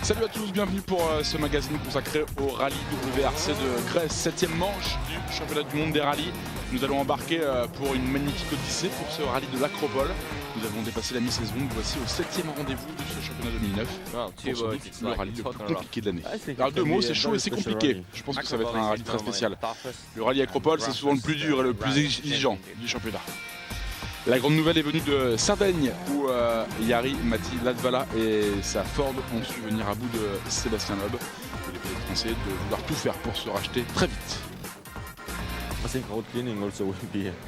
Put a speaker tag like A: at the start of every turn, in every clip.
A: Salut à tous, bienvenue pour ce magazine consacré au rallye WRC de Grèce, 7e manche du championnat du monde des rallyes. Nous allons embarquer pour une magnifique odyssée pour ce rallye de l'Acropole. Nous avons dépassé la mi-saison, nous voici au 7e rendez-vous de ce championnat 2009. Pour sans doute le rallye le plus compliqué de l'année. Alors deux mots, c'est chaud et c'est compliqué. Je pense que ça va être un rallye très spécial. Le rallye Acropole, c'est souvent le plus dur et le plus exigeant du championnat. La grande nouvelle est venue de Sardaigne où Jari Matti Latvala et sa Ford ont su venir à bout de Sébastien Loeb. Les pilotes français de vouloir tout faire pour se racheter très vite.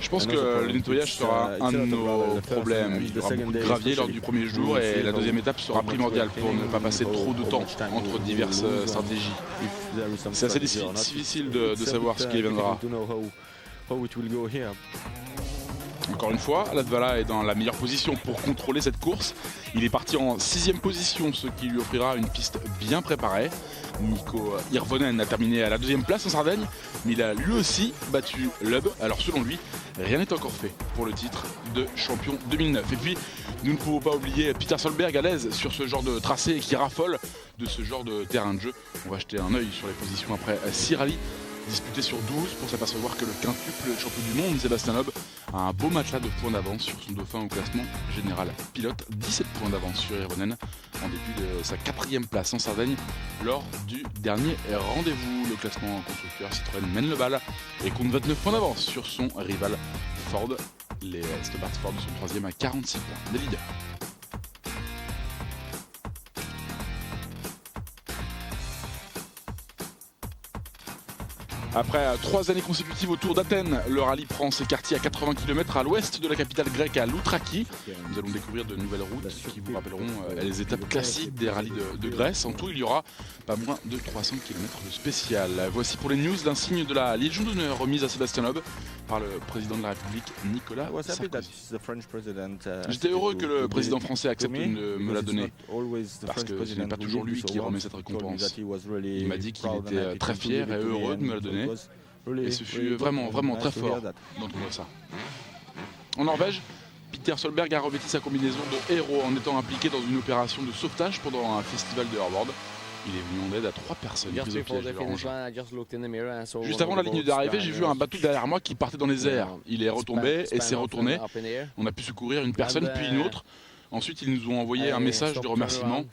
A: Je pense que le nettoyage sera un de nos problèmes. Il y aura beaucoup de gravier lors du premier jour et la deuxième étape sera primordiale pour ne pas passer trop de temps entre diverses stratégies. C'est assez difficile de savoir ce qui viendra. Encore une fois, Latvala est dans la meilleure position pour contrôler cette course. Il est parti en 6e position, ce qui lui offrira une piste bien préparée. Mikko Hirvonen a terminé à la 2e place en Sardaigne, mais il a lui aussi battu Loeb. Alors selon lui, rien n'est encore fait pour le titre de champion 2009. Et puis, nous ne pouvons pas oublier Peter Solberg à l'aise sur ce genre de tracé et qui raffole de ce genre de terrain de jeu. On va jeter un œil sur les positions après 6 rallyes disputé sur 12 pour s'apercevoir que le quintuple champion du monde Sébastien Loeb a un beau match là de points d'avance sur son dauphin au classement général pilote, 17 points d'avance sur Hirvonen en dépit de sa 4e place en Sardaigne lors du dernier rendez-vous. Le classement constructeur Citroën mène le bal et compte 29 points d'avance sur son rival Ford. Les Stobart Ford sont 3e à 46 points des leaders. Après 3 années consécutives au Tour d'Athènes, le rallye prend ses quartiers à 80 km à l'ouest de la capitale grecque, à Loutraki. Nous allons découvrir de nouvelles routes qui vous rappelleront les étapes classiques des rallyes de Grèce. En tout, il y aura pas moins de 300 km de spécial. Voici pour les news l'insigne de la Légion d'honneur remise à Sébastien Loeb par le président de la République, Nicolas Sarkozy. J'étais heureux que le président français accepte de me la donner, parce que ce n'est pas toujours lui qui remet cette récompense. Il m'a dit qu'il était très fier et heureux de me la donner. Et ce fut vraiment très fort d'entendre ça. En Norvège, Peter Solberg a revêti sa combinaison de héros en étant impliqué dans une opération de sauvetage pendant un festival de hardboard. Il est venu en aide à 3 personnes prises au piège de leur engin. Juste avant la ligne d'arrivée, j'ai vu un bateau derrière moi qui partait dans les airs. Il est retombé et s'est retourné. On a pu secourir une personne puis une autre. Ensuite, ils nous ont envoyé un message de remerciement.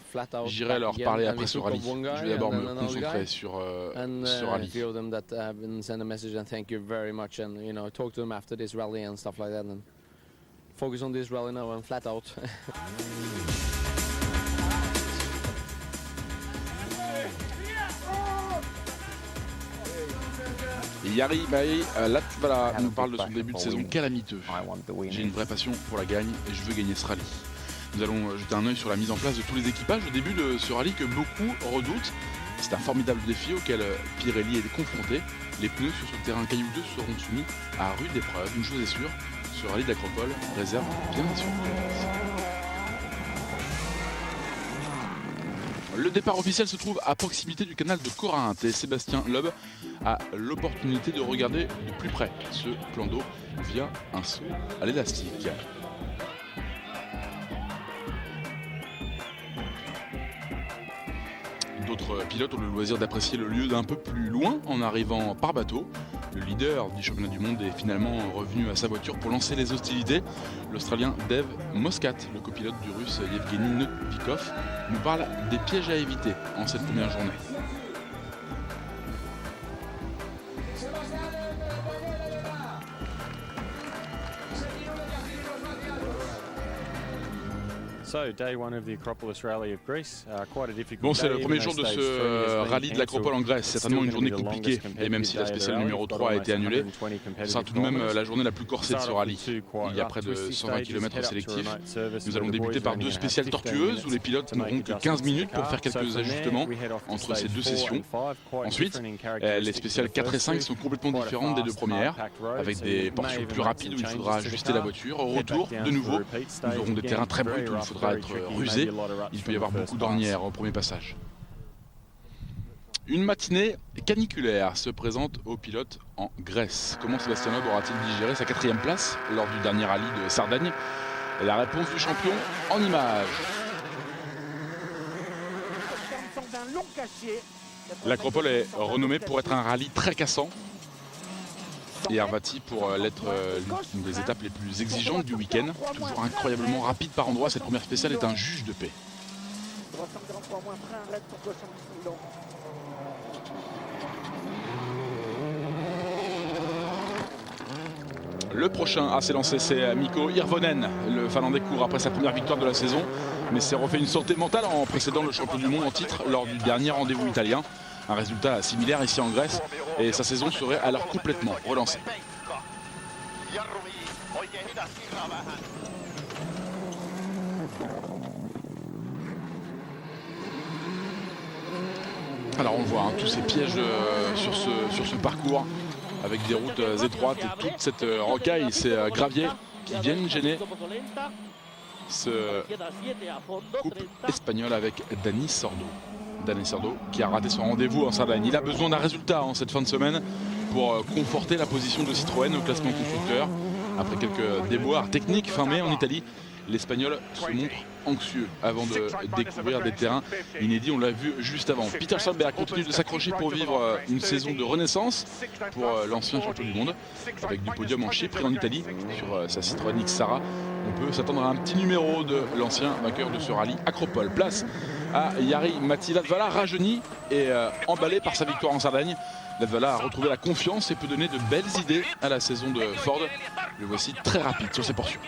A: J'irai leur parler après ce rallye. Je vais d'abord me concentrer sur ce rallye. Jari Latvala nous parle de son début de saison calamiteux. J'ai une vraie passion pour la gagne et je veux gagner ce rallye. Nous allons jeter un œil sur la mise en place de tous les équipages au début de ce rallye que beaucoup redoutent. C'est un formidable défi auquel Pirelli est confronté. Les pneus sur ce terrain caillouteux seront soumis à rude épreuve. Une chose est sûre, ce rallye d'Acropole réserve bien des surprises. Le départ officiel se trouve à proximité du canal de Corinthe et Sébastien Loeb a l'opportunité de regarder de plus près ce plan d'eau via un saut à l'élastique. D'autres pilotes ont le loisir d'apprécier le lieu d'un peu plus loin en arrivant par bateau. Le leader du championnat du monde est finalement revenu à sa voiture pour lancer les hostilités. L'Australien Dave Moscat, le copilote du Russe Yevgeny Notvikov, nous parle des pièges à éviter en cette première journée. Bon, c'est le premier jour de ce rallye de l'Acropole en Grèce, certainement une journée compliquée. Et même si la spéciale numéro 3 a été annulée, ce sera tout de même la journée la plus corsée de ce rallye. Il y a près de 120 km sélectifs. Nous allons débuter par 2 spéciales tortueuses où les pilotes n'auront que 15 minutes pour faire quelques ajustements entre ces 2 sessions. Ensuite, les spéciales 4 et 5 sont complètement différentes des 2 premières, avec des portions plus rapides où il faudra ajuster la voiture. Au retour, de nouveau, nous aurons des terrains très bruts où il faudra être rusé. Il peut y avoir beaucoup d'ornières au premier passage. Une matinée caniculaire se présente aux pilotes en Grèce. Comment Sébastien Loeb aura-t-il digéré sa 4e place lors du dernier rallye de Sardaigne? La réponse du champion en images. L'Acropole est renommée pour être un rallye très cassant. Et Arvati pour l'être l'une des étapes les plus exigeantes du week-end. Toujours incroyablement rapide par endroits, cette première spéciale est un juge de paix. Le prochain à s'élancer, c'est Mikko Hirvonen. Le Finlandais court après sa première victoire de la saison, mais s'est refait une santé mentale en précédant le champion du monde en titre lors du dernier rendez-vous italien. Un résultat similaire ici en Grèce, et sa saison serait alors complètement relancée. Alors on voit tous ces pièges sur ce parcours, avec des routes étroites et toute cette rocaille, ces graviers qui viennent gêner ce couple espagnol avec Dani Sordo. Dani Sordo qui a raté son rendez-vous en Sardaigne. Il a besoin d'un résultat en cette fin de semaine pour conforter la position de Citroën au classement constructeur. Après quelques déboires techniques fin mai en Italie, l'Espagnol se montre anxieux avant de découvrir des terrains inédits. On l'a vu juste avant. Peter Solberg continue de s'accrocher pour vivre une saison de renaissance pour l'ancien champion du monde. Avec du podium en Chypre et en Italie sur sa Citroën X-Sara. On peut s'attendre à un petit numéro de l'ancien vainqueur de ce rallye Acropole. Place à Jari-Matti Latvala, rajeuni et emballé par sa victoire en Sardaigne. Latvala a retrouvé la confiance et peut donner de belles idées à la saison de Ford. Le voici très rapide sur ses portions.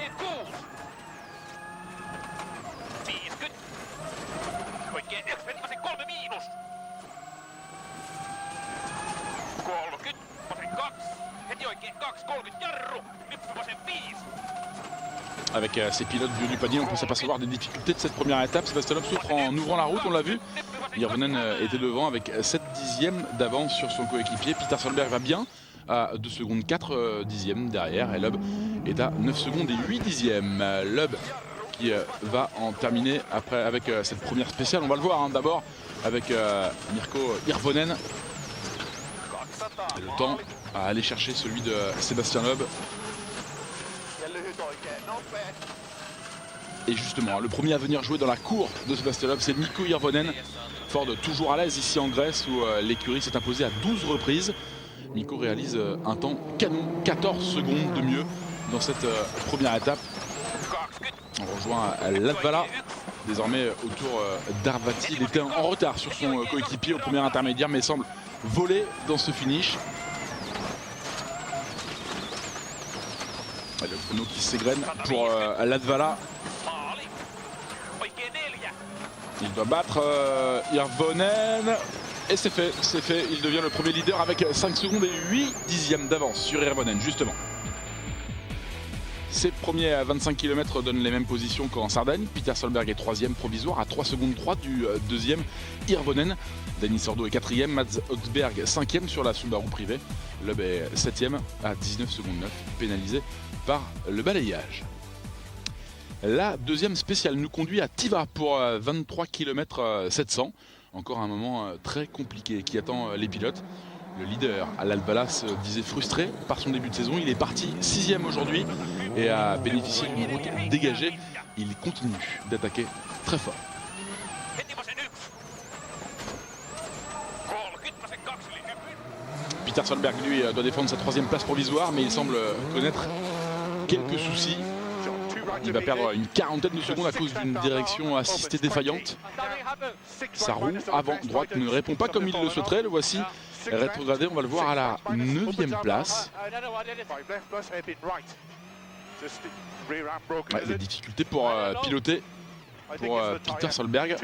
A: Avec ses pilotes du haut du panier, on peut s'apercevoir des difficultés de cette première étape. Sebastianov souffre en ouvrant la route, on l'a vu. Hirvonen était devant avec 7 dixièmes d'avance sur son coéquipier. Peter Solberg va bien à 2 secondes 4 dixièmes derrière. Et Loeb est à 9 secondes et 8 dixièmes. Loeb qui va en terminer après avec cette première spéciale. On va le voir d'abord avec Mikko Hirvonen. Le temps à aller chercher celui de Sébastien Loeb. Et justement, le premier à venir jouer dans la cour de Sébastien Loeb, c'est Mikko Hirvonen. Ford toujours à l'aise ici en Grèce où l'écurie s'est imposée à 12 reprises. Mikko réalise un temps canon, 14 secondes de mieux dans cette première étape. On rejoint Latvala, désormais autour d'Arvati. Il était en retard sur son coéquipier au premier intermédiaire, mais semble voler dans ce finish. Le chrono qui s'égrène pour Latvala. Il doit battre Hirvonen. Et c'est fait, il devient le premier leader avec 5 secondes et 8 dixièmes d'avance sur Hirvonen, justement. Ses premiers à 25 km donnent les mêmes positions qu'en Sardaigne. Peter Solberg est 3e provisoire à 3 secondes 3 du deuxième Hirvonen. Dani Sordo est 4e, Mads Oxberg 5e sur la Subaru privée. Loeb est 7e à 19 secondes 9, pénalisé par le balayage. La deuxième spéciale nous conduit à Tiva pour 23 km 700. Encore un moment très compliqué qui attend les pilotes. Le leader, Latvala, se disait frustré par son début de saison. Il est parti 6e aujourd'hui et a bénéficié d'une route dégagée. Il continue d'attaquer très fort. Peter Solberg, lui, doit défendre sa 3e place provisoire, mais il semble connaître quelques soucis. Il va perdre une quarantaine de secondes à cause d'une direction assistée défaillante. Sa roue avant droite ne répond pas comme il le souhaiterait. Le voici rétrogradé, on va le voir à la 9e place. Ouais, des difficultés pour piloter pour Peter Solberg.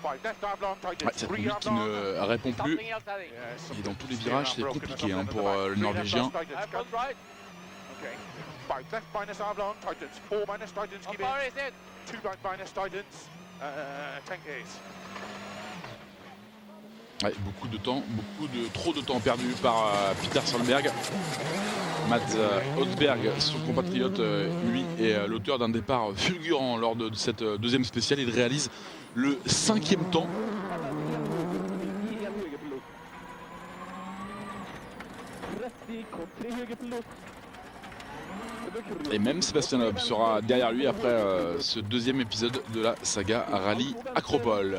A: Ouais, cette conduite qui ne répond plus. Et dans tous les virages, c'est compliqué pour le Norvégien. Ouais, beaucoup de temps, trop de temps perdu par Peter Solberg. Mads Oxberg, son compatriote, lui, est l'auteur d'un départ fulgurant lors de cette deuxième spéciale. Il réalise le 5e temps. Et même Sébastien Loeb sera derrière lui après ce deuxième épisode de la saga Rallye Acropole.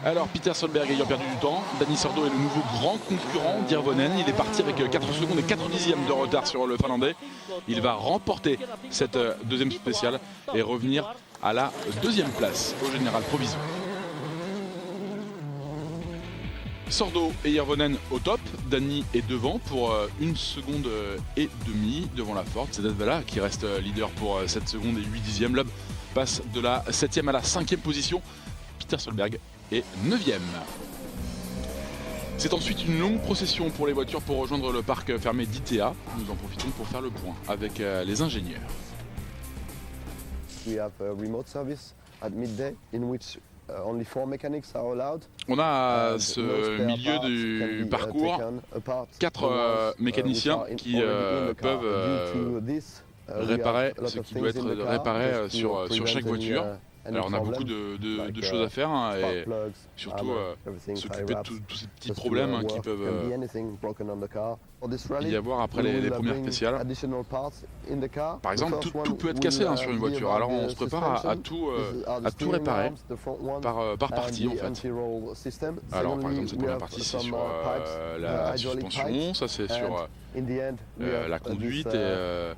A: Alors Peter Solberg ayant perdu du temps, Dani Sordo est le nouveau grand concurrent d'Irvonen. Il est parti avec 4 secondes et 4 dixièmes de retard sur le Finlandais. Il va remporter cette deuxième spéciale et revenir à la deuxième place au général provisoire. Sordo et Irvonen au top, Dani est devant pour 1 seconde et demie devant la Ford. C'est Latvala qui reste leader pour 7 secondes et 8 dixièmes. Loeb passe de la 7e à la 5e position. Peter Solberg est 9e. C'est ensuite une longue procession pour les voitures pour rejoindre le parc fermé d'ITA. Nous en profitons pour faire le point avec les ingénieurs.
B: We have a remote service at midday in which only 4 mechanics are allowed.
A: On a à ce milieu du parcours 4 mécaniciens qui peuvent réparer ce qui doit être réparé sur chaque voiture. Alors on a beaucoup de choses à faire et surtout s'occuper de tous ces petits problèmes qui peuvent y avoir après les premières spéciales. Par exemple, tout peut être cassé sur une voiture. Alors on se prépare à tout réparer par partie en fait. Alors par exemple cette première partie c'est sur la suspension, ça c'est sur la conduite et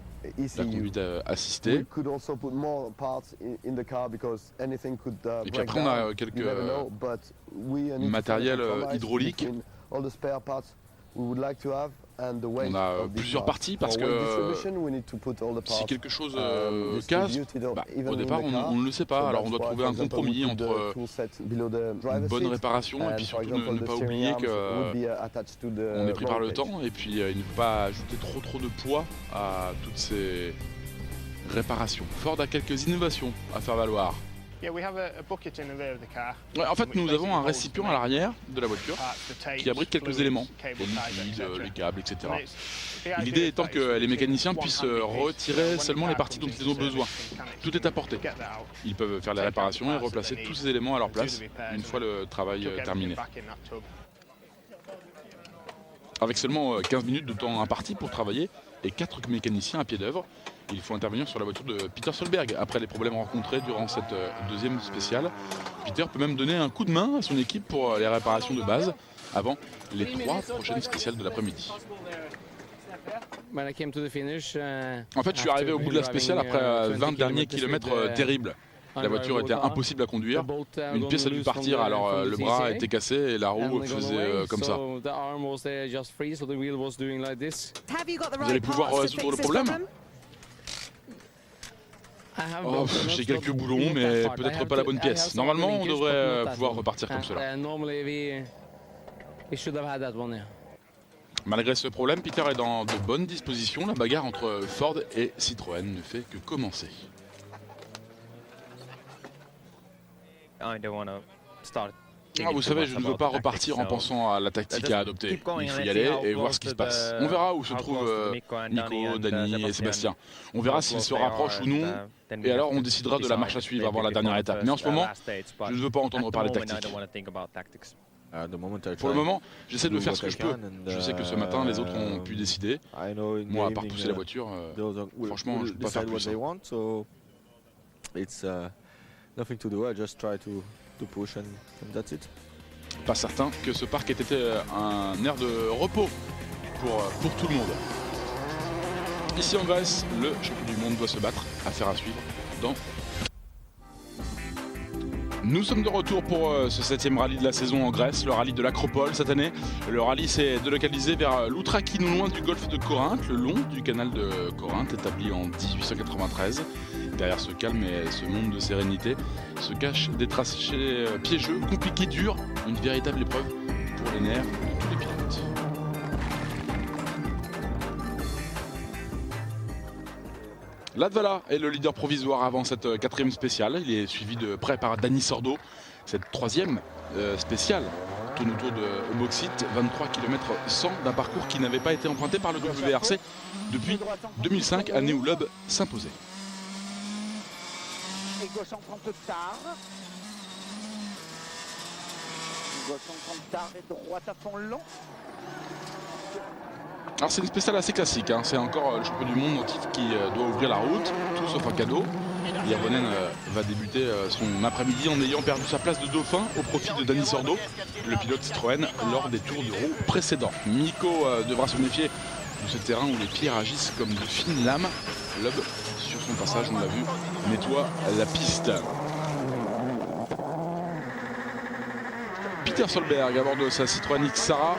A: la conduite assistée. Et puis après on a quelques matériels hydrauliques. On a plusieurs parties parce que si quelque chose casse, au départ on ne le sait pas. Alors on doit trouver un compromis entre une bonne réparation et puis surtout ne pas oublier qu'on est pris par le temps et puis il ne faut pas ajouter trop de poids à toutes ces réparations. Ford a quelques innovations à faire valoir. Ouais, en fait, nous avons un récipient à l'arrière de la voiture qui abrite quelques éléments, les liquides, les câbles, etc. L'idée étant que les mécaniciens puissent retirer seulement les parties dont ils ont besoin. Tout est à portée. Ils peuvent faire la réparation et replacer tous ces éléments à leur place une fois le travail terminé. Avec seulement 15 minutes de temps imparti pour travailler et 4 mécaniciens à pied d'œuvre, il faut intervenir sur la voiture de Peter Solberg après les problèmes rencontrés durant cette deuxième spéciale. Peter peut même donner un coup de main à son équipe pour les réparations de base avant les 3 prochaines spéciales de l'après-midi. En fait, je suis arrivé au bout de la spéciale après 20 derniers kilomètres terribles. La voiture était impossible à conduire. Une pièce a dû partir, alors le bras était cassé et la roue faisait comme ça. Vous allez pouvoir résoudre le problème ? Oh, j'ai quelques boulons, mais peut-être pas la bonne pièce. Normalement, on devrait pouvoir repartir comme cela. Malgré ce problème, Peter est dans de bonnes dispositions. La bagarre entre Ford et Citroën ne fait que commencer. Vous savez, je ne veux pas repartir en pensant à la tactique à adopter. Il faut y aller et voir ce qui se passe. On verra où se trouvent Nico, Dani et Sébastien. On verra s'ils se rapprochent ou non. Et alors on décidera de la marche à suivre avant la dernière étape. Mais en ce moment, je ne veux pas entendre parler tactique. Pour le moment, j'essaie de faire ce que je peux. Je sais que ce matin, les autres ont pu décider. Moi, à part pousser la voiture, franchement, je ne peux pas faire plus. Pas certain que ce parc ait été un aire de repos pour tout le monde. Ici en Grèce, le champion du monde doit se battre. Affaire à suivre dans... Nous sommes de retour pour ce 7e rallye de la saison en Grèce, le rallye de l'Acropole cette année. Le rallye s'est délocalisé vers Loutraki, non loin du golfe de Corinthe, le long du canal de Corinthe, établi en 1893. Derrière ce calme et ce monde de sérénité se cachent des tracés piégeux, compliqués, durs, une véritable épreuve pour les nerfs de tous les pilotes. Latvala est le leader provisoire avant cette 4e spéciale. Il est suivi de près par Dani Sordo. Cette 3e spéciale tourne autour de Bauxite, 23 km 100 d'un parcours qui n'avait pas été emprunté par le WRC depuis 2005, année où Loeb s'imposait.
C: Et gauche en prend peu tard. Gauche en prend tard et droite à fond long.
A: Alors c'est une spéciale assez classique, hein. C'est encore le champion du monde en titre qui doit ouvrir la route, tout sauf un cadeau. Hirvonen va débuter son après-midi en ayant perdu sa place de dauphin au profit de Dani Sordo, le pilote Citroën, lors des tours de roue précédents. Mikko devra se méfier de ce terrain où les pierres agissent comme de fines lames. Loeb, sur son passage, on l'a vu, nettoie la piste. Peter Solberg à bord de sa Citroën Xara.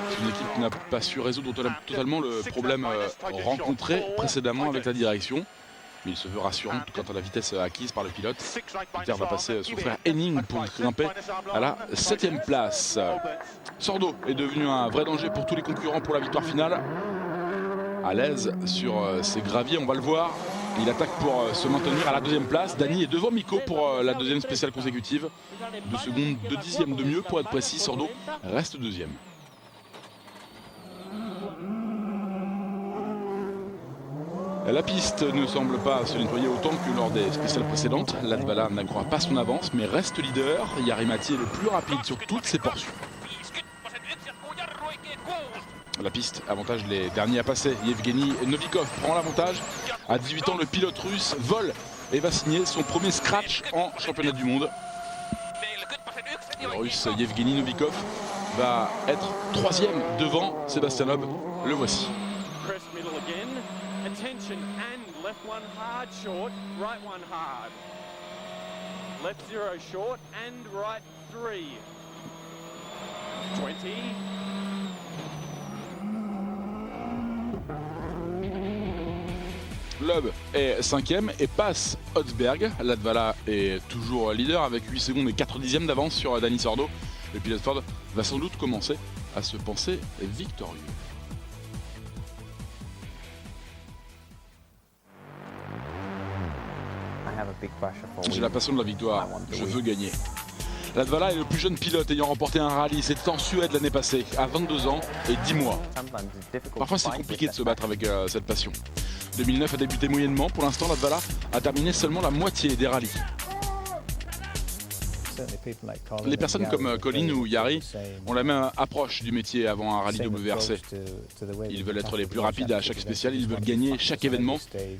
A: C'est une équipe qui n'a pas su résoudre totalement le problème rencontré précédemment avec la direction. Mais il se veut rassurant quant à la vitesse acquise par le pilote. Peter va passer son frère Henning pour grimper à la 7e place. Sordo est devenu un vrai danger pour tous les concurrents pour la victoire finale. À l'aise sur ses graviers, on va le voir. Il attaque pour se maintenir à la 2e place. Dani est devant Mikko pour la 2e spéciale consécutive. 2 secondes, 2 dixièmes de mieux pour être précis. Sordo reste 2e. La piste ne semble pas se nettoyer autant que lors des spéciales précédentes. Latvala n'accroît pas son avance mais reste leader. Jari-Matti est le plus rapide sur toutes ses portions. La piste avantage les derniers à passer. Yevgeny Novikov prend l'avantage. À 18 ans, le pilote russe vole et va signer son premier scratch en championnat du monde. Le russe Yevgeny Novikov va être 3e devant Sébastien Loeb. Le voici.
D: Attention and left one hard short, right one hard. Left 0 short and right 3. 20.
A: Loeb est 5e et passe Hotzberg. Latvala est toujours leader avec 8 secondes et 4 dixièmes d'avance sur Dani Sordo. Le pilote Ford va sans doute commencer à se penser victorieux. J'ai la passion de la victoire, je veux gagner. Latvala est le plus jeune pilote ayant remporté un rallye, c'était en Suède l'année passée, à 22 ans et 10 mois. Parfois c'est compliqué de se battre avec cette passion. 2009 a débuté moyennement, pour l'instant Latvala a terminé seulement la moitié des rallyes. Les personnes comme Colin ou Jari ont la même approche du métier avant un rallye WRC. Ils veulent être les plus rapides à chaque spécial, ils veulent gagner chaque événement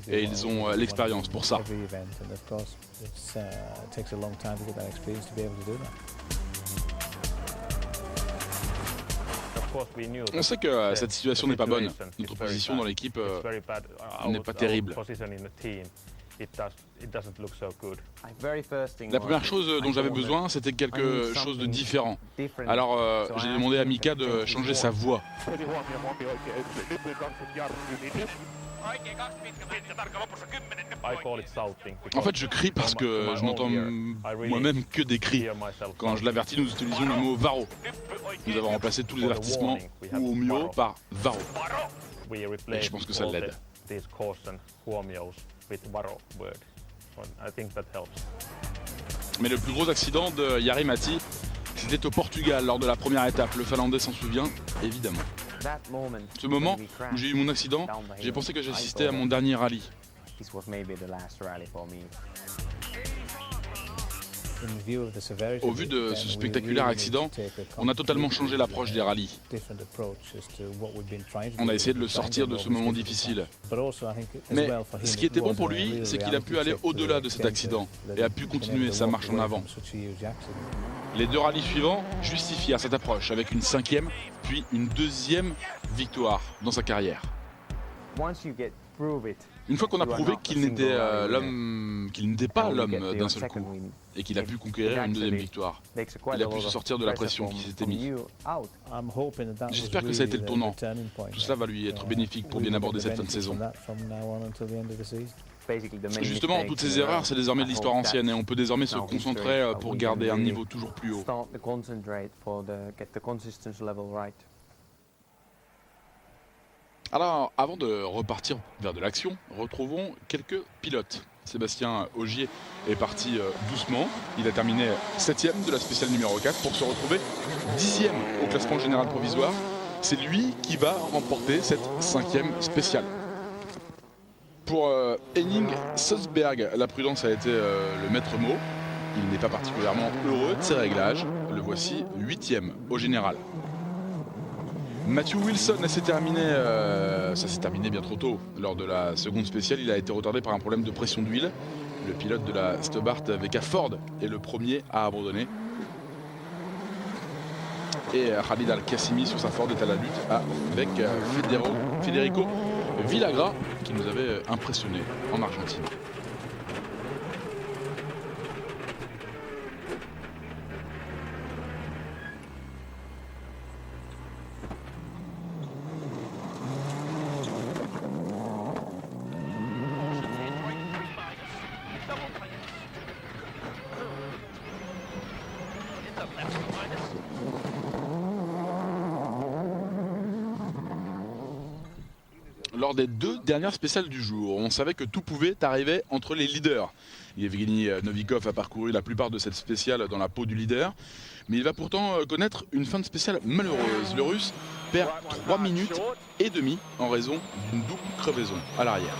A: et ils ont l'expérience pour ça. On sait que cette situation n'est pas bonne. Notre position dans l'équipe n'est pas terrible. La première chose dont j'avais besoin, c'était quelque chose de différent. Alors j'ai demandé à Mika de changer sa voix. En fait, je crie parce que je n'entends moi-même que des cris. Quand je l'avertis, nous utilisons le mot Varo. Nous avons remplacé tous les avertissements ou au mieux par Varo. Et je pense que ça l'aide. Mais le plus gros accident de Jari-Matti, c'était au Portugal lors de la première étape. Le Finlandais s'en souvient, évidemment. Ce moment où j'ai eu mon accident, j'ai pensé que j'assistais à mon dernier rallye. Au vu de ce spectaculaire accident, on a totalement changé l'approche des rallyes. On a essayé de le sortir de ce moment difficile. Mais ce qui était bon pour lui, c'est qu'il a pu aller au-delà de cet accident et a pu continuer sa marche en avant. Les 2 rallyes suivants justifièrent cette approche avec une 5e, puis une 2e victoire dans sa carrière. Une fois qu'on a prouvé qu'il n'était pas l'homme d'un seul coup et qu'il a pu conquérir une 2e victoire, il a pu se sortir de la pression qui s'était mise. J'espère que ça a été le tournant. Tout cela va lui être bénéfique pour bien aborder cette fin de saison. Justement, toutes ces erreurs, c'est désormais de l'histoire ancienne et on peut désormais se concentrer pour garder un niveau toujours plus haut. Alors, avant de repartir vers de l'action, retrouvons quelques pilotes. Sébastien Ogier est parti doucement. Il a terminé 7e de la spéciale numéro 4 pour se retrouver 10e au classement général provisoire. C'est lui qui va remporter cette 5e spéciale. Pour Henning Søsberg, la prudence a été le maître mot. Il n'est pas particulièrement heureux de ses réglages. Le voici 8e au général. Matthew Wilson, ça s'est terminé bien trop tôt. Lors de la seconde spéciale, il a été retardé par un problème de pression d'huile. Le pilote de la Stobart VK Ford est le premier à abandonner. Et Khalid Al-Qassimi sur sa Ford est à la lutte avec Federico Villagra qui nous avait impressionné en Argentine. Lors des deux dernières spéciales du jour, on savait que tout pouvait arriver entre les leaders. Yevgeny Novikov a parcouru la plupart de cette spéciale dans la peau du leader, mais il va pourtant connaître une fin de spéciale malheureuse. Le Russe perd 3 minutes et demie en raison d'une double crevaison à l'arrière.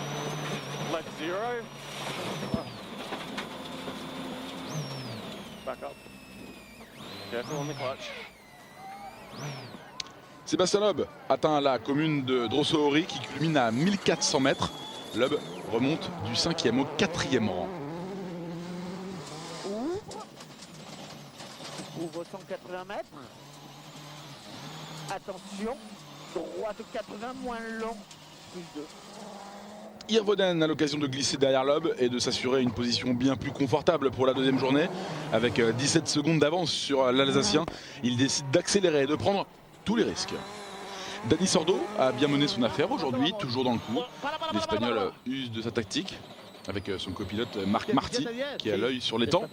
A: Sébastien Loeb atteint la commune de Drossohori qui culmine à 1400 mètres. Loeb remonte du 5e au 4e rang.
C: Ouvre 180 mètres. Attention, droite 80, moins long, plus 2.
A: Hirvonen a l'occasion de glisser derrière Loeb et de s'assurer une position bien plus confortable pour la deuxième journée. Avec 17 secondes d'avance sur l'Alsacien, il décide d'accélérer et de prendre tous les risques. Dani Sordo a bien mené son affaire aujourd'hui, toujours dans le coup. L'Espagnol use de sa tactique avec son copilote Marc Marti qui a l'œil sur l'étang.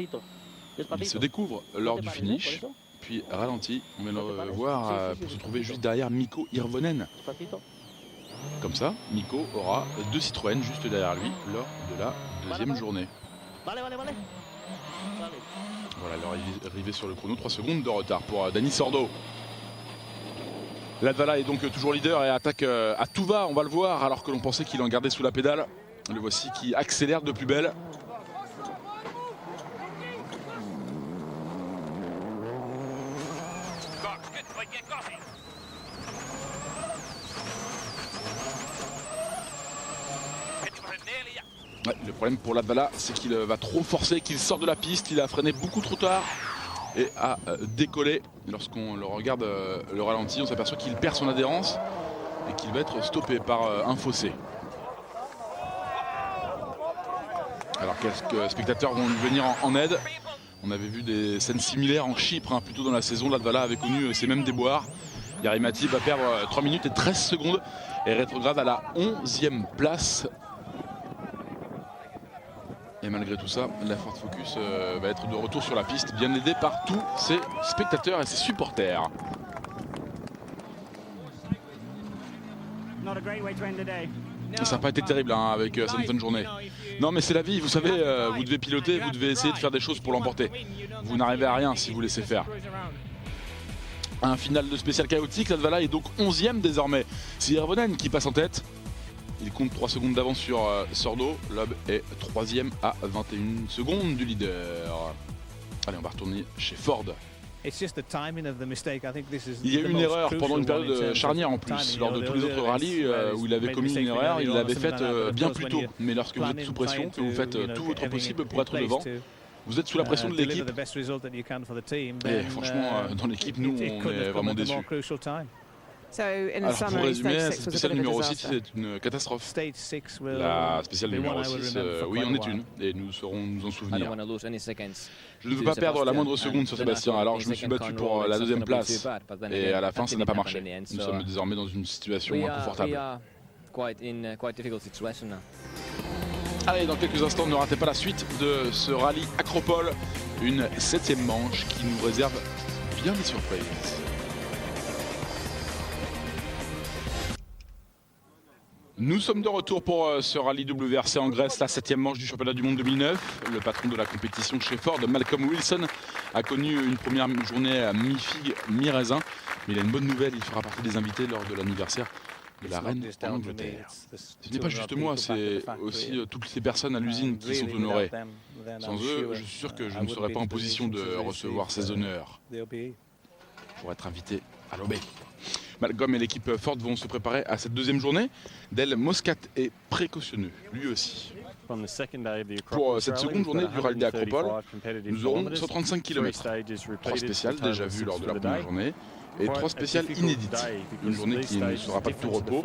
A: Il se découvre lors du finish, puis ralenti. On vient le voir pour se trouver juste derrière Mikko Hirvonen. Comme ça, Mikko aura 2 Citroën juste derrière lui lors de la deuxième journée. Voilà, alors arrivé sur le chrono, 3 secondes de retard pour Dani Sordo. Latvala est donc toujours leader et attaque à tout va, on va le voir, alors que l'on pensait qu'il en gardait sous la pédale. Le voici qui accélère de plus belle. Ouais, le problème pour Latvala, c'est qu'il va trop forcer, qu'il sort de la piste, il a freiné beaucoup trop tard et a décollé. Lorsqu'on le regarde le ralenti, on s'aperçoit qu'il perd son adhérence et qu'il va être stoppé par un fossé. Alors quelques spectateurs vont lui venir en aide. On avait vu des scènes similaires en Chypre, plus tôt dans la saison. Latvala avait connu ces mêmes déboires. Yarimati va perdre 3 minutes et 13 secondes et rétrograde à la 11e place. Et malgré tout ça, la Ford Focus va être de retour sur la piste, bien aidée par tous ses spectateurs et ses supporters. Ça n'a pas été terrible avec cette fin de journée. Non mais c'est la vie, vous savez, vous devez piloter, vous devez essayer de faire des choses pour l'emporter. Vous n'arrivez à rien si vous laissez faire. Un final de spécial chaotique, Latvala est donc 11e désormais. C'est Hirvonen qui passe en tête. Il compte 3 secondes d'avance sur Sordo. Loeb est 3e à 21 secondes du leader. Allez, on va retourner chez Ford. Il y a eu une erreur pendant une période charnière en plus. Lors de tous les autres rallyes où il avait commis une erreur, il l'avait faite bien plus tôt. Mais lorsque vous êtes sous pression, que vous faites tout votre possible pour être devant, vous êtes sous la pression de l'équipe. Et franchement, dans l'équipe, nous, on est vraiment déçus. Alors pour résumer, cette spéciale numéro 6 c'est une catastrophe. La spéciale numéro 6, oui en est une, et nous saurons nous en souvenir. Je ne veux pas perdre la moindre seconde sur Sébastien, alors je me suis battu pour la 2e place. Et à la fin ça n'a pas marché. Nous sommes désormais dans une situation inconfortable. Allez, dans quelques instants, ne ratez pas la suite de ce rallye Acropole. Une 7e manche qui nous réserve bien des surprises. Nous sommes de retour pour ce rallye WRC en Grèce, la 7e manche du championnat du monde 2009. Le patron de la compétition chez Ford, Malcolm Wilson, a connu une première journée à mi-figue, mi-raisin. Mais il a une bonne nouvelle, il fera partie des invités lors de l'anniversaire de la reine en Angleterre. Ce n'est pas juste moi, c'est aussi toutes ces personnes à l'usine qui sont honorées. Sans eux, je suis sûr que je ne serais pas en position de recevoir ces honneurs pour être invité à l'OB. Malcolm et l'équipe Ford vont se préparer à cette deuxième journée. Del Moscat est précautionneux, lui aussi. Pour cette seconde journée du rallye d'Acropole, nous aurons 135 km. 3 spéciales déjà vues lors de la première journée et 3 spéciales inédites. Une journée qui ne sera pas de tout repos,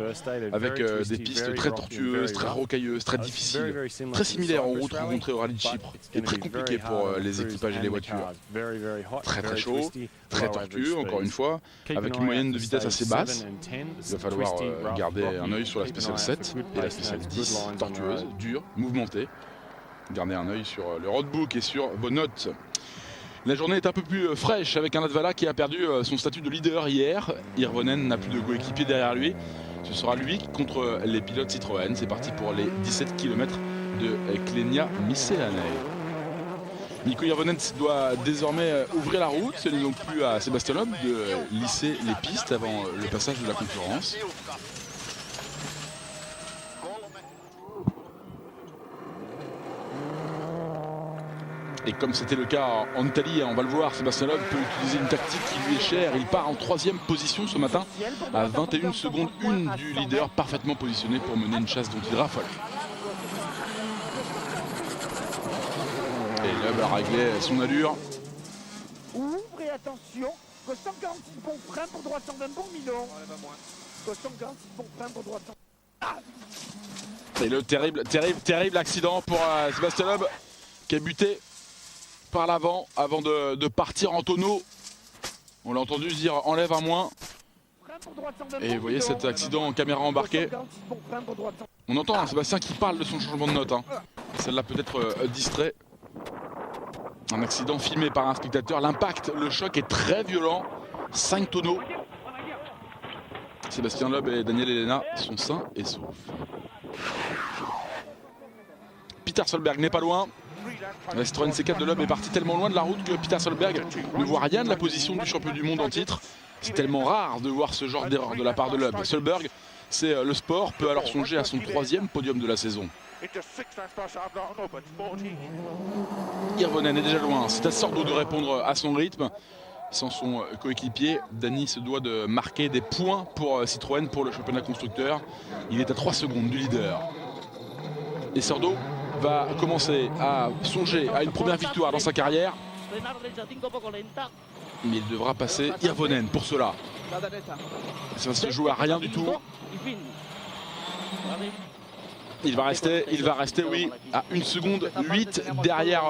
A: avec des pistes très tortueuses, très rocailleuses, très difficiles, très similaires aux routes rencontrées au rallye de Chypre et très compliquées pour les équipages et les voitures. Très très chaud, très tortueux encore une fois, avec une moyenne de vitesse assez basse. Il va falloir garder un œil sur la spéciale 7 et la spéciale 10, tortueuse, dure, mouvementée. Gardez un œil sur le roadbook et sur vos notes. La journée est un peu plus fraîche avec un Latvala qui a perdu son statut de leader hier. Hirvonen n'a plus de coéquipier derrière lui. Ce sera lui contre les pilotes Citroën. C'est parti pour les 17 km de Klenia Misselane. Mikko Hirvonen doit désormais ouvrir la route. Ce n'est donc plus à Sébastien Loeb de lisser les pistes avant le passage de la concurrence. Et comme c'était le cas en Italie, on va le voir, Sébastien Loeb peut utiliser une tactique qui lui est chère. Il part en 3e position ce matin à 21 secondes 1 du leader, parfaitement positionné pour mener une chasse dont il raffole. Et Loeb a réglé son allure.
C: Ouvrez attention, Coston 46 bons freins pour droite 120 bons Milon. Coston 46 bons freins pour droite 120.
A: Et le terrible accident pour Sébastien Loeb qui a buté par l'avant avant de partir en tonneau. On l'a entendu dire enlève un moins. Et vous voyez cet accident en caméra embarquée. On entend Sébastien qui parle de son changement de note. Celle-là peut être distrait. Un accident filmé par un spectateur. L'impact, le choc est très violent. 5 tonneaux. Sébastien Loeb et Daniel Elena sont sains et saufs. Peter Solberg n'est pas loin. La Citroën C4 de Loeb est parti tellement loin de la route que Peter Solberg ne voit rien de la position du champion du monde en titre. C'est tellement rare de voir ce genre d'erreur de la part de Loeb. Solberg, c'est le sport, peut alors songer à son 3e podium de la saison. Hirvonen est déjà loin, c'est à Sordo de répondre à son rythme. Sans son coéquipier, Dany se doit de marquer des points pour Citroën pour le championnat constructeur. Il est à 3 secondes du leader. Et Sordo va commencer à songer à une première victoire dans sa carrière. Mais il devra passer Hirvonen pour cela. Ça va se jouer à rien du tout. Il va rester, oui, à 1 seconde 8 derrière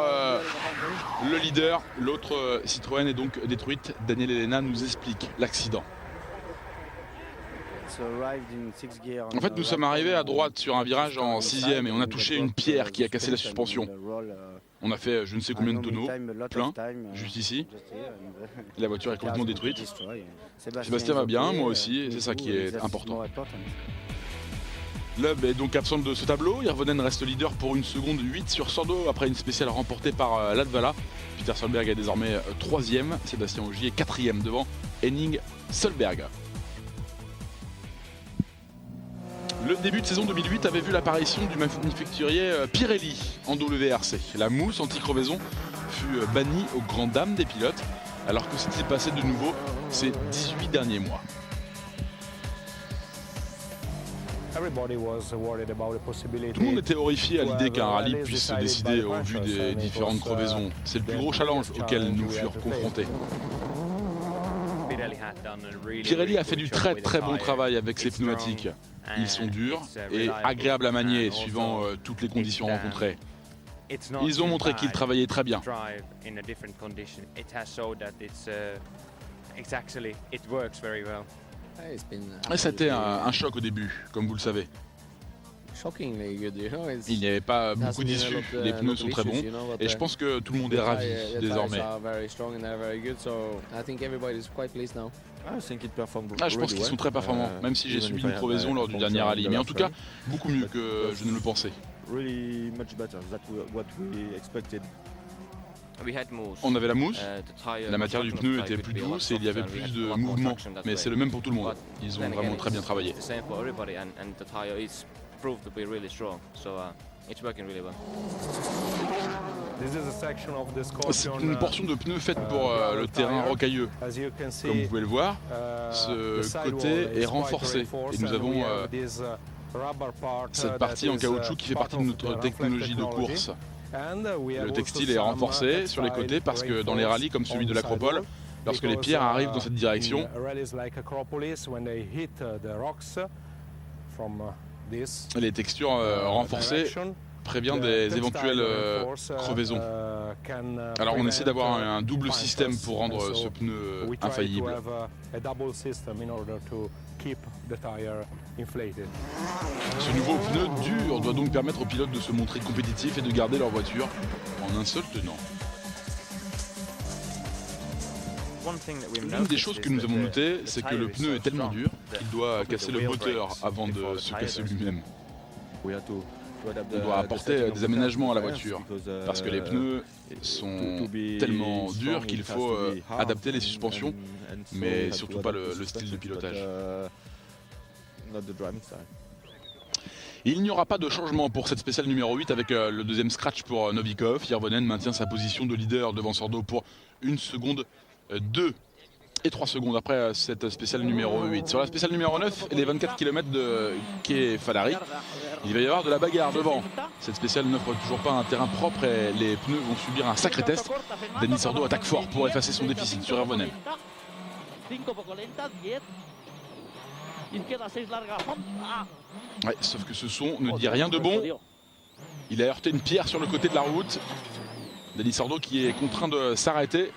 A: le leader. L'autre Citroën est donc détruite. Daniel Elena nous explique l'accident. En fait, nous sommes arrivés à droite sur un virage en 6e et on a touché une pierre qui a cassé la suspension. On a fait je ne sais combien de tonneaux, plein, juste ici. La voiture est complètement détruite. Sébastien va bien, moi aussi, et c'est ça qui est important. Loeb est donc absent de ce tableau. Hirvonen reste leader pour 1 seconde 8 sur Sordo après une spéciale remportée par Latvala. Peter Solberg est désormais 3e. Sébastien Ogier est 4e devant Henning Solberg. Le début de saison 2008 avait vu l'apparition du manufacturier Pirelli en WRC. La mousse anti-crevaison fut bannie aux grandes dames des pilotes, alors que s'était passé de nouveau ces 18 derniers mois. Tout le monde était horrifié à l'idée qu'un rallye puisse se décider au vu des différentes crevaisons. C'est le plus gros challenge auquel nous furent confrontés. Pirelli a fait du très bon travail avec ses pneumatiques. Ils sont durs et agréables à manier suivant toutes les conditions rencontrées. Ils ont montré qu'ils travaillaient très bien. Et ça a été un choc au début, comme vous le savez. Il n'y avait pas beaucoup d'issues, les pneus sont très bons et je pense que tout le monde est ravi désormais. Je pense qu'ils sont très performants, même si j'ai subi une crevaison lors du dernier rallye, mais en tout cas beaucoup mieux que je ne le pensais. On avait la mousse, la matière du pneu était plus douce et il y avait plus de mouvement, mais c'est le même pour tout le monde. Ils ont vraiment très bien travaillé.
E: It's working really well.
A: C'est une portion de pneus faite pour le terrain rocailleux. Comme vous pouvez le voir, ce côté est renforcé. Et nous avons cette partie en caoutchouc qui fait partie de notre technologie de course. Le textile est renforcé sur les côtés parce que dans les rallyes comme celui de l'Acropole, lorsque les pierres arrivent dans cette direction, les textures renforcées préviennent des éventuelles crevaisons. Alors on essaie d'avoir un double système pour rendre ce pneu infaillible. Ce nouveau pneu dur doit donc permettre aux pilotes de se montrer compétitifs et de garder leur voiture en un seul tenant. L'une des choses que nous avons notées, c'est que le pneu est tellement dur qu'il doit casser le moteur avant de se casser lui-même. On doit apporter des aménagements à la voiture parce que les pneus sont tellement durs qu'il faut adapter les suspensions, mais surtout pas le style de pilotage. Il n'y aura pas de changement pour cette spéciale numéro 8 avec le deuxième scratch pour Novikov. Järvenän maintient sa position de leader devant Sordo pour 1 seconde 2 et 3 secondes après cette spéciale numéro 8. Sur la spéciale numéro 9 et les 24 km de quai Falari, il va y avoir de la bagarre devant. Cette spéciale n'offre toujours pas un terrain propre et les pneus vont subir un sacré test. Dani Sordo attaque fort pour effacer son déficit sur Järvenän. Ouais, sauf que ce son ne dit rien de bon. Il a heurté une pierre sur le côté de la route. Dani Sordo qui est contraint de s'arrêter.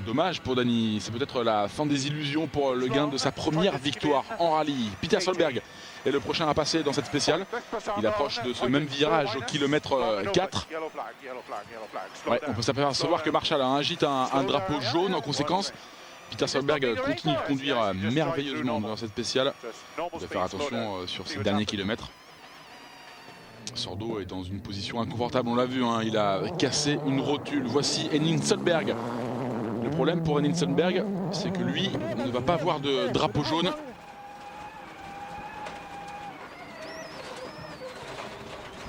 A: Dommage pour Dani, c'est peut-être la fin des illusions pour le gain de sa première victoire en rallye. Peter Solberg est le prochain à passer dans cette spéciale. Il approche de ce même virage au kilomètre 4. Ouais, on peut s'apercevoir que Marshall agite un drapeau jaune en conséquence. Peter Solberg continue de conduire merveilleusement dans cette spéciale. Il doit faire attention sur ces derniers kilomètres. Sordo est dans une position inconfortable, on l'a vu, hein, il a cassé une rotule. Voici Henning Solberg. Le problème pour Henning Solberg, c'est que lui ne va pas avoir de drapeau jaune.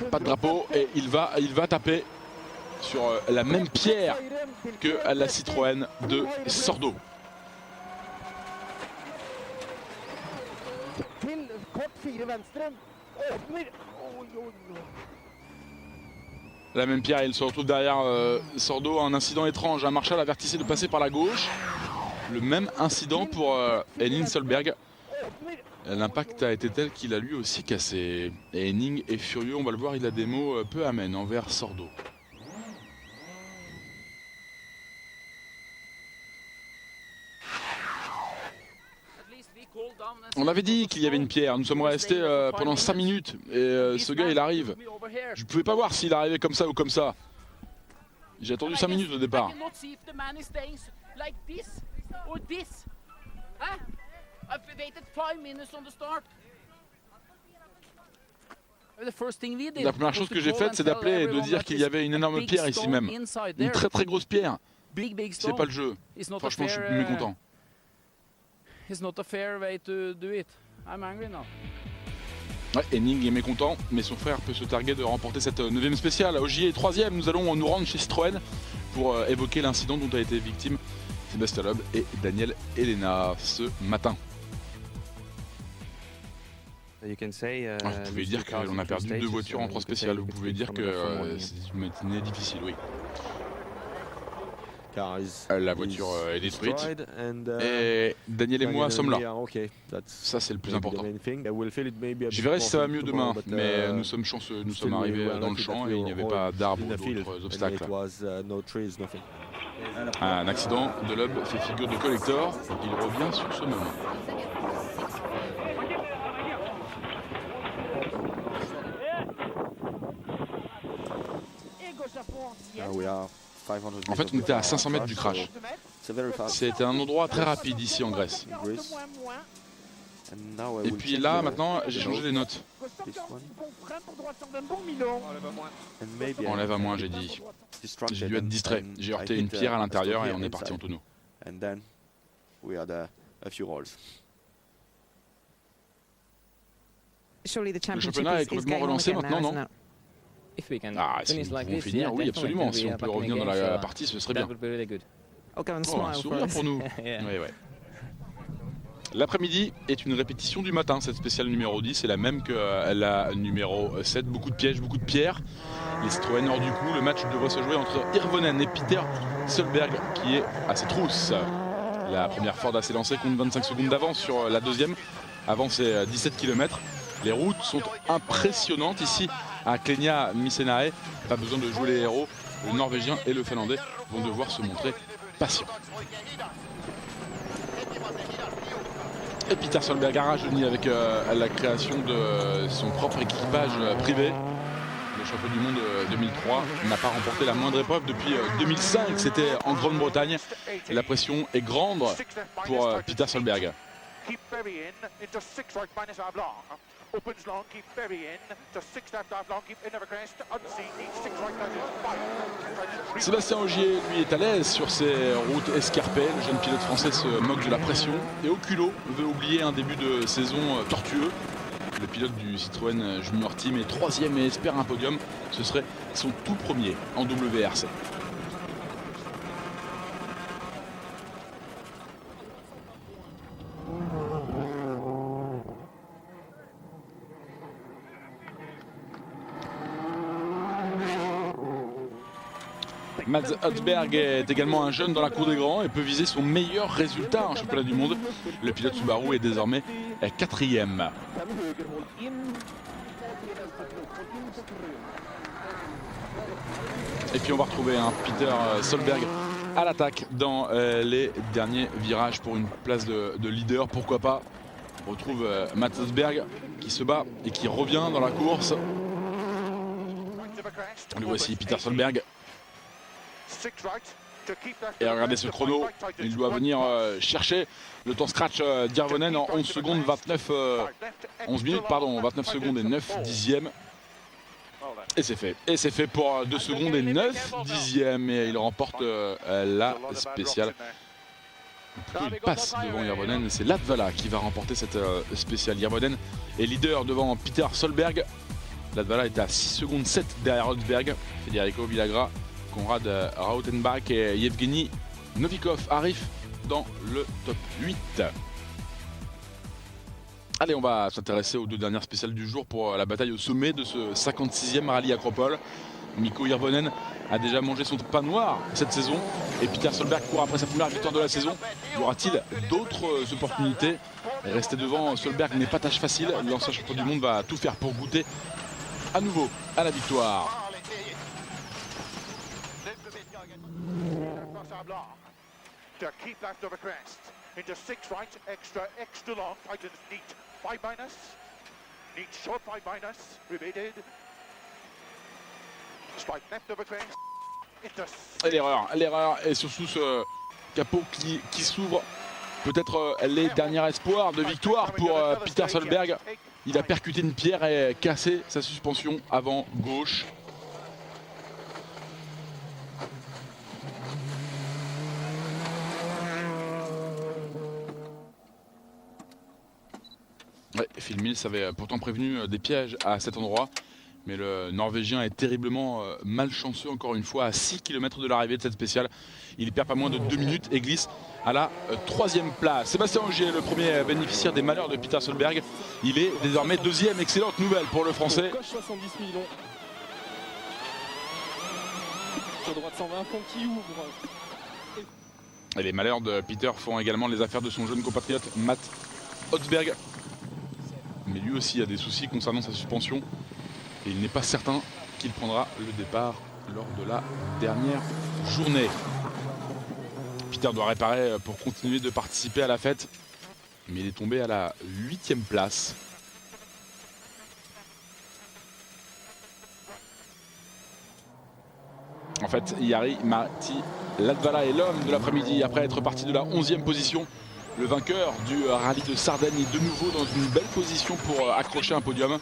A: Pas de drapeau et il va taper sur la même pierre que la Citroën de Sordo. La même pierre, il se retrouve derrière Sordo. Un incident étrange, un Marshall avertissait de passer par la gauche. Le même incident pour Henning Solberg. L'impact a été tel qu'il a lui aussi cassé. Et Henning est furieux, on va le voir, il a des mots peu amènes envers Sordo. On avait dit qu'il y avait une pierre, nous sommes restés pendant 5 minutes et ce gars il arrive. Je ne pouvais pas voir s'il arrivait comme ça ou comme ça. J'ai attendu 5 minutes au départ. La première chose que j'ai faite, c'est d'appeler et de dire qu'il y avait une énorme pierre ici même. Une très très grosse pierre. C'est pas le jeu. Franchement, je suis mécontent.
F: It's not a fair way to do it. I'm angry now.
A: Ouais, Henning est mécontent, mais son frère peut se targuer de remporter cette 9e spéciale. Ogier est 3e, nous allons nous rendre chez Citroën pour évoquer l'incident dont a été victime Sébastien Loeb et Daniel Elena ce matin.
E: You can say,
A: vous pouvez dire qu'on a perdu 2 voitures en 3 spéciales, vous pouvez dire que c'est une matinée difficile, oui. La voiture est détruite et Daniel et moi sommes là. Ça c'est le plus important. Je verrai si ça va mieux demain, mais nous sommes chanceux, nous sommes arrivés dans le champ et il n'y avait pas d'arbres ou d'autres obstacles. Un accident de Loeb fait figure de collector, il revient sur ce moment. En fait, on était à 500 mètres du crash. C'était un endroit très rapide ici en Grèce. Et puis là, maintenant, j'ai changé les notes. Enlève à moins, j'ai dit. J'ai dû être distrait. J'ai heurté une pierre à l'intérieur et on est parti en tonneau. Le championnat est complètement relancé maintenant, non ?
E: if we can
A: Ah, si
E: finish
A: nous
E: like
A: pouvons
E: this,
A: finir, oui,
E: definitely,
A: absolument.
E: then
A: Si
E: we
A: on
E: are
A: peut
E: back in
A: revenir
E: the
A: dans
E: game,
A: la
E: so
A: partie, ce serait
E: that
A: bien.
E: would be really good. Oh, come and
A: Oh,
E: smile
A: un
E: for
A: sourire
E: us.
A: pour nous.
E: Yeah.
A: Ouais, ouais. L'après-midi est une répétition du matin. Cette spéciale numéro 10 est la même que la numéro 7. Beaucoup de pièges, beaucoup de pierres. Les Citroën hors du coup. Le match devrait se jouer entre Hirvonen et Peter Solberg qui est à ses trousses. La première Ford a s'est lancée compte 25 secondes d'avance sur la deuxième avant ses 17 km. Les routes sont impressionnantes ici à Klenia Misenae. Pas besoin de jouer les héros. Le Norvégien et le Finlandais vont devoir se montrer patients. Et Peter Solberg a rajeuni avec la création de son propre équipage privé. Le champion du monde 2003 n'a pas remporté la moindre épreuve depuis 2005. C'était en Grande-Bretagne. La pression est grande pour Peter Solberg. Sébastien Ogier, lui, est à l'aise sur ses routes escarpées. Le jeune pilote français se moque de la pression et au culot veut oublier un début de saison tortueux. Le pilote du Citroën Junior Team est 3e et espère un podium. Ce serait son tout premier en WRC. Mads Østberg est également un jeune dans la cour des grands et peut viser son meilleur résultat en championnat du monde. Le pilote Subaru est désormais 4e. Et puis on va retrouver un Peter Solberg à l'attaque dans les derniers virages pour une place de leader. Pourquoi pas. On retrouve Mads Østberg qui se bat et qui revient dans la course. Le voici Peter Solberg. Et regardez ce chrono, il doit venir chercher le temps scratch d'Hirvonen en 11 secondes 29 11 minutes pardon, 29 secondes et 9 dixièmes. Et c'est fait. Et c'est fait pour 2 secondes et 9 dixièmes et il remporte la spéciale. Il passe devant Hirvonen et c'est Latvala qui va remporter cette spéciale. Hirvonen est leader devant Peter Solberg. Latvala est à 6 secondes 7 derrière Østberg. Federico Villagra, Konrad Rautenbach et Yevgeny Novikov arrivent dans le top 8. Allez, on va s'intéresser aux 2 dernières spéciales du jour pour la bataille au sommet de ce 56e rallye Acropole. Mikko Hirvonen a déjà mangé son pain noir cette saison et Peter Solberg court après sa première victoire de la saison. Y aura-t-il d'autres opportunités? Rester devant Solberg n'est pas tâche facile. L'ancien champion du monde va tout faire pour goûter à nouveau à la victoire. Et l'erreur et surtout ce capot qui s'ouvre. Peut-être les derniers espoirs de victoire pour Peter Solberg. Il a percuté une pierre et cassé sa suspension avant gauche. Ouais, Phil Mills avait pourtant prévenu des pièges à cet endroit. Mais le Norvégien est terriblement malchanceux encore une fois à 6 km de l'arrivée de cette spéciale. Il perd pas moins de 2 minutes et glisse à la 3e place. Sébastien Ogier, le premier bénéficiaire des malheurs de Peter Solberg. Il est désormais 2e. Excellente nouvelle pour le Français.
G: Coche 70 millions. Sur droite 120 fond qui ouvre.
A: Et les malheurs de Peter font également les affaires de son jeune compatriote Matt Østberg. Mais lui aussi a des soucis concernant sa suspension. Et il n'est pas certain qu'il prendra le départ lors de la dernière journée. Peter doit réparer pour continuer de participer à la fête. Mais il est tombé à la 8e place. En fait, Jari Matti Latvala est l'homme de l'après-midi après être parti de la 11e position. Le vainqueur du rallye de Sardaigne est de nouveau dans une belle position pour accrocher un podium.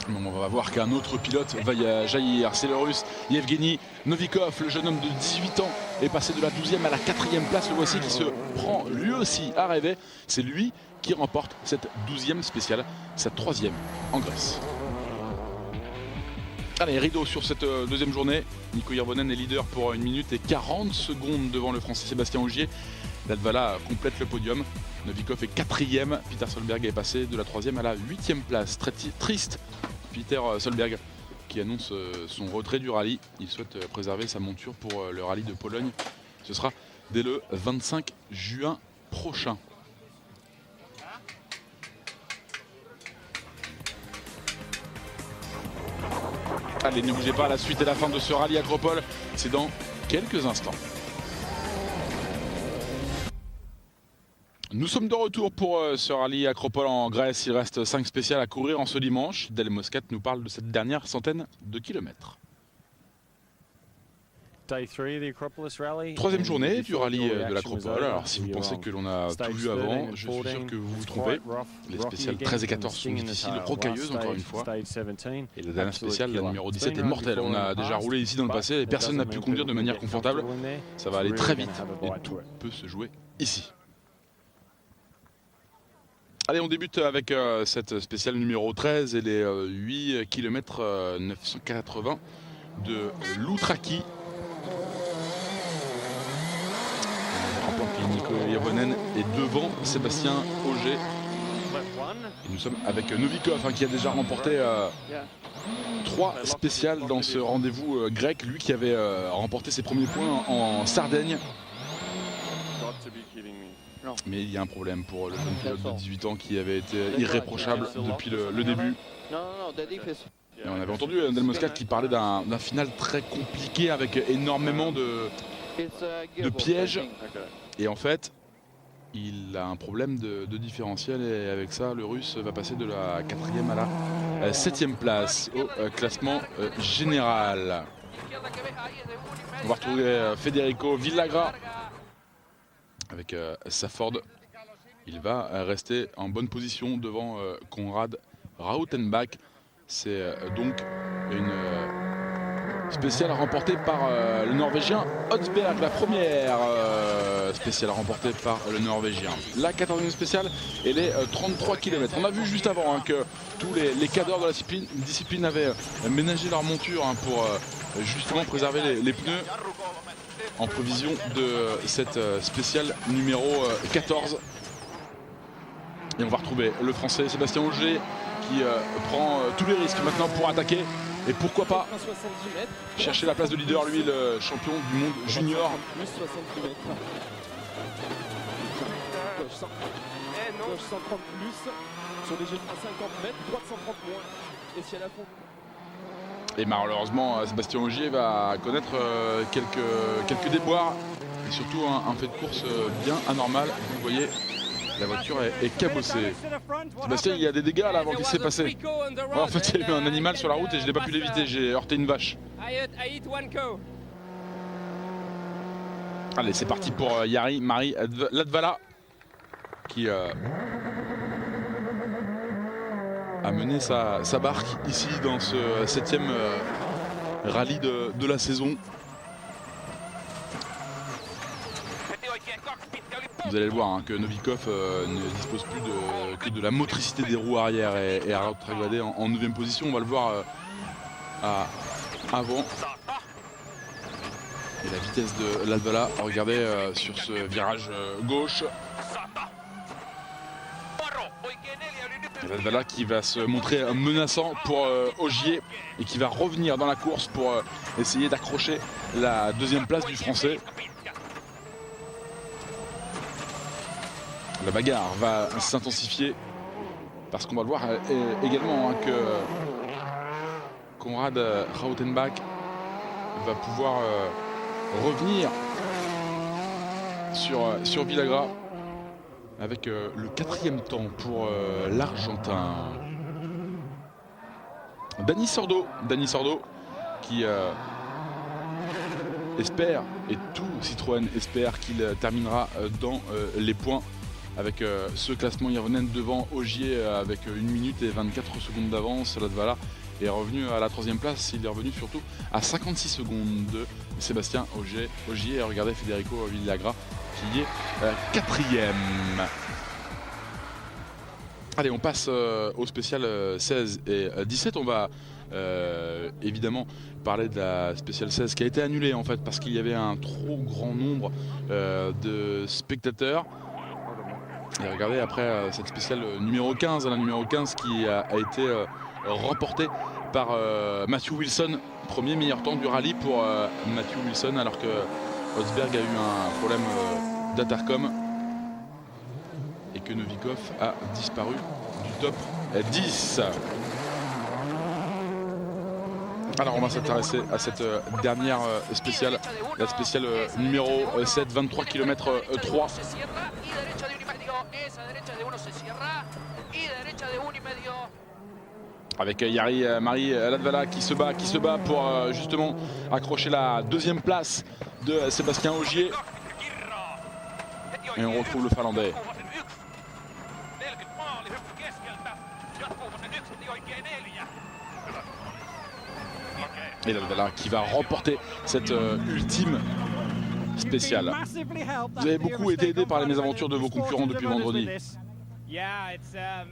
A: On va voir qu'un autre pilote va jaillir, c'est le russe Yevgeny Novikov, le jeune homme de 18 ans est passé de la 12e à la 4e place. Le voici qui se prend lui aussi à rêver. C'est lui qui remporte cette 12e spéciale, sa 3e en Grèce. Allez, rideau sur cette deuxième journée. Mikko Hirvonen est leader pour 1 minute et 40 secondes devant le Français Sébastien Ogier. Latvala complète le podium. Novikov est 4e. Peter Solberg est passé de la 3e à la 8e place. Très triste, Peter Solberg qui annonce son retrait du rallye. Il souhaite préserver sa monture pour le rallye de Pologne. Ce sera dès le 25 juin prochain. Allez, ne bougez pas, la suite et la fin de ce rallye Acropole, c'est dans quelques instants. Nous sommes de retour pour ce rallye Acropole en Grèce. Il reste 5 spéciales à courir en ce dimanche. Del Moscat nous parle de cette dernière centaine de kilomètres. Troisième journée du rallye de l'Acropole. Alors si vous pensez que l'on a tout vu avant, je suis sûr que vous vous trompez. Les spéciales 13 et 14 sont difficiles, rocailleuses encore une fois. Et la dernière spéciale, la numéro 17, est mortelle. On a déjà roulé ici dans le passé et personne n'a pu conduire de manière confortable. Ça va aller très vite et tout peut se jouer ici. Allez, on débute avec cette spéciale numéro 13 et les 8 km 980 de Loutraki. Mikko Hirvonen est devant Sébastien Ogier. Et nous sommes avec Novikov qui a déjà remporté 3 spéciales dans ce rendez-vous grec. Lui qui avait remporté ses premiers points en Sardaigne. Mais il y a un problème pour le jeune pilote de 18 ans qui avait été irréprochable depuis le début. Et on avait entendu Del Moscat qui parlait d'un final très compliqué avec énormément de pièges. Et en fait, il a un problème de différentiel et avec ça, le Russe va passer de la 4e à la 7e place au classement général. On va retrouver Federico Villagra avec sa Ford. Il va rester en bonne position devant Konrad Rautenbach. C'est donc une spéciale remportée par le Norvégien Odsberg, la première spéciale remportée par le Norvégien. La 14e spéciale et les 33 km. On a vu juste avant que tous les cadres de la discipline avaient ménagé leur monture pour justement préserver les pneus en prévision de cette spéciale numéro 14. Et on va retrouver le Français Sébastien Ogier qui prend tous les risques maintenant pour attaquer. Et pourquoi pas chercher la place de leader, lui le champion du monde junior.
G: Plus 60 km. Gauche 130 plus. Sur des G3 50 mètres, droite 130 moins. Et ciel à fond.
A: Et malheureusement, Sébastien Ogier va connaître quelques déboires. Et surtout un fait de course bien anormal. Vous voyez, la voiture est cabossée. Sébastien, il y a des dégâts là avant qu'il s'est passé. Ouais, en fait, il y a eu un animal sur la route et je n'ai pas pu l'éviter. J'ai heurté une vache. Allez, c'est parti pour Jari-Mari Latvala qui a mené sa barque ici dans ce 7e rallye de la saison. Vous allez le voir que Novikov ne dispose plus que de la motricité des roues arrière et Arnaud Tragladé en 9e position. On va le voir avant. Et la vitesse de Latvala, regardez sur ce virage gauche. Latvala qui va se montrer menaçant pour Ogier et qui va revenir dans la course pour essayer d'accrocher la 2e place du Français. La bagarre va s'intensifier parce qu'on va le voir également que Konrad Rautenbach va pouvoir revenir sur Villagra avec le 4e temps pour l'Argentin. Dani Sordo qui espère, et tout Citroën espère qu'il terminera dans les points avec ce classement. Hirvonen devant Ogier avec 1 minute et 24 secondes d'avance. Latvala est revenu à la 3e place. Il est revenu surtout à 56 secondes de Sébastien Ogier. Et regardez Federico Villagra qui est 4e. Allez, on passe au spécial 16 et 17. On va évidemment parler de la spéciale 16 qui a été annulée en fait parce qu'il y avait un trop grand nombre de spectateurs. Et regardez après cette spéciale numéro 15, la numéro 15 qui a été remportée par Matthew Wilson, premier meilleur temps du rallye pour Matthew Wilson, alors que Rosberg a eu un problème d'intercom et que Novikov a disparu du top 10. Alors on va s'intéresser à cette dernière spéciale, la spéciale numéro 7, 23 km 3. Avec Jari-Mari Latvala qui se bat pour justement accrocher la deuxième place de Sébastien Ogier. Et on retrouve le Finlandais. Et Latvala qui va remporter cette ultime spéciale. Vous avez beaucoup été aidé par les mésaventures de vos concurrents depuis vendredi.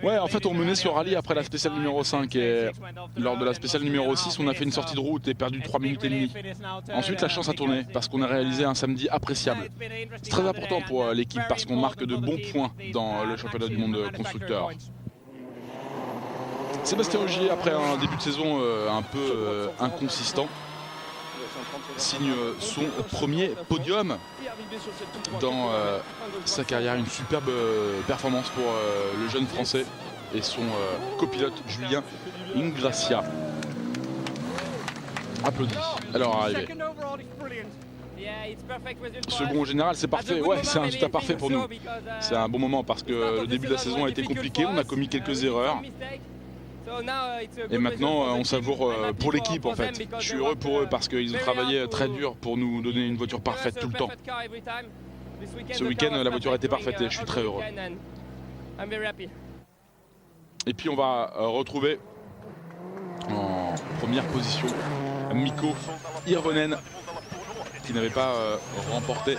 A: Ouais, en fait on menait ce rallye après la spéciale numéro 5 et lors de la spéciale numéro 6 on a fait une sortie de route et perdu 3 minutes et demie. Ensuite la chance a tourné parce qu'on a réalisé un samedi appréciable. C'est très important pour l'équipe parce qu'on marque de bons points dans le championnat du monde constructeur. Sébastien Ogier, après un début de saison un peu inconsistant, signe son premier podium dans sa carrière. Une superbe performance pour le jeune français et son copilote Julien Ingrassia. Applaudis. Alors arrivé. Second au général, c'est parfait. Ouais, c'est un résultat parfait pour nous. C'est un bon moment parce que le début de la saison a été compliqué. On a commis quelques erreurs. Et maintenant on savoure pour l'équipe en fait. Je suis heureux pour eux parce qu'ils ont travaillé très dur pour nous donner une voiture parfaite tout le temps. Ce week-end la voiture était parfaite et je suis très heureux. Et puis on va retrouver en première position Mikko Hirvonen qui n'avait pas remporté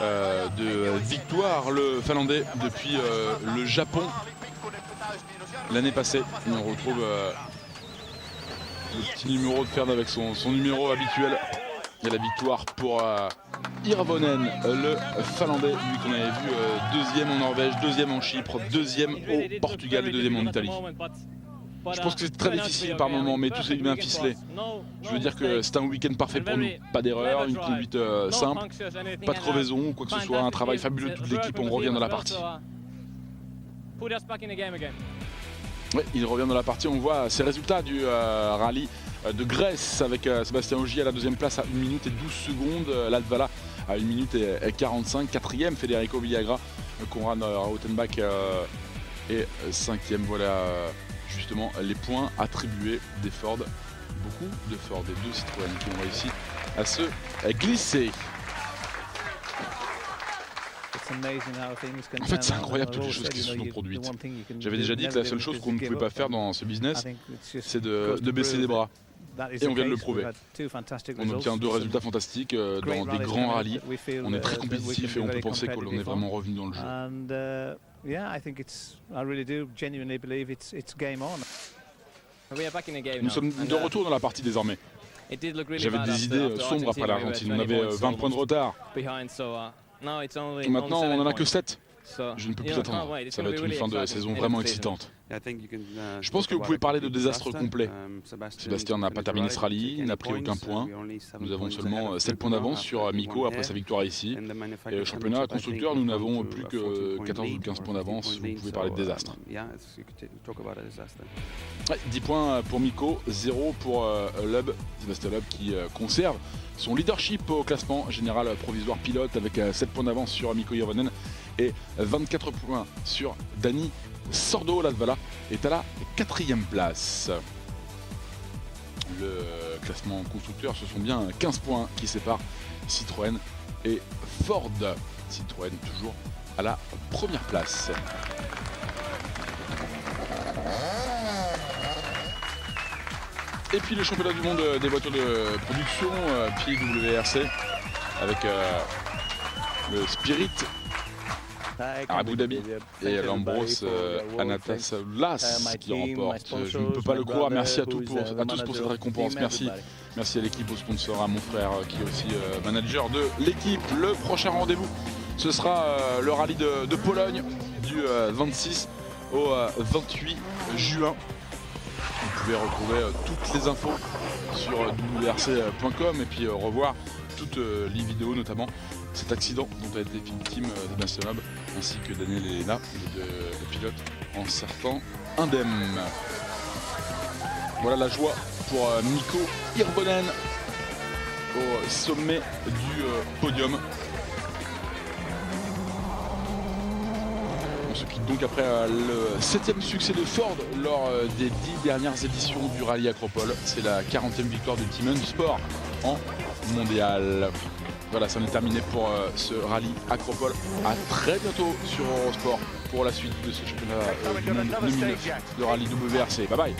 A: de victoire, le Finlandais, depuis le Japon l'année passée. On retrouve le petit numéro de Ferd avec son numéro habituel. Il y a la victoire pour Hirvonen, le Finlandais, lui qu'on avait vu deuxième en Norvège, deuxième en Chypre, deuxième au Portugal et deuxième en Italie. Je pense que c'est très difficile par moment, mais tout s'est bien ficelé. Je veux dire que c'est un week-end parfait pour nous. Pas d'erreur, une conduite simple, pas de crevaison ou quoi que ce soit. Un travail fabuleux de toute l'équipe, on revient dans la partie. Ouais, il revient dans la partie, on voit ces résultats du rallye de Grèce avec Sébastien Ogier à la deuxième place à 1 minute et 12 secondes, Latvala à 1 minute et 45, quatrième Federico Villagra, Konrad Rautenbach et cinquième. Voilà justement les points attribués des Ford, beaucoup de Ford et 2 Citroën qui ont réussi à se glisser. En fait, c'est incroyable toutes les choses qui se sont produites. J'avais déjà dit que la seule chose qu'on ne pouvait pas faire dans ce business, c'est de baisser les bras. Et on vient de le prouver. On obtient 2 résultats fantastiques dans des grands rallyes. On est très compétitif et on peut penser qu'on est vraiment revenu dans le jeu. Nous sommes de retour dans la partie désormais. J'avais des idées sombres après l'Argentine. On avait 20 points de retard. Maintenant, on n'en a que 7. Je ne peux plus attendre. Ça va être une fin de saison vraiment excitante. Je pense que vous pouvez parler de désastre complet. Sébastien n'a pas terminé ce rallye, il n'a pris aucun point. Nous avons seulement 7 points d'avance sur Mikko après sa victoire ici. Et le championnat constructeur, nous n'avons plus que 14 ou 15 points d'avance. Vous pouvez parler de désastre. Ouais, 10 points pour Mikko, 0 pour Loeb. Sébastien Loeb qui conserve son leadership au classement général provisoire pilote avec 7 points d'avance sur Mikko Hirvonen et 24 points sur Dani Sordo. Latvala est à la 4e place. Le classement constructeur, ce sont bien 15 points qui séparent Citroën et Ford. Citroën toujours à la 1re place. Et puis le championnat du monde des voitures de production, PWRC, avec le Spirit à Abu Dhabi et Lambros Anastasioulas qui remporte. Je ne peux pas le croire. Merci à tous pour cette récompense. Merci à l'équipe, aux sponsors, à mon frère qui est aussi manager de l'équipe. Le prochain rendez-vous, ce sera le rallye de Pologne du 26 au 28 juin. Vous pouvez retrouver toutes les infos sur wrc.com et puis revoir toutes les vidéos, notamment cet accident dont a été victime Sébastien Loeb ainsi que Daniel Elena, le pilote, en sortant indemne. Voilà la joie pour Mikko Hirvonen au sommet du podium. On se quitte donc après le 7e succès de Ford lors des 10 dernières éditions du rallye Acropole. C'est la 40e victoire de Timon Sport en mondial. Voilà, ça en est terminé pour ce rallye Acropole. À très bientôt sur Eurosport pour la suite de ce championnat du monde 2009 de rallye WRC. Bye bye.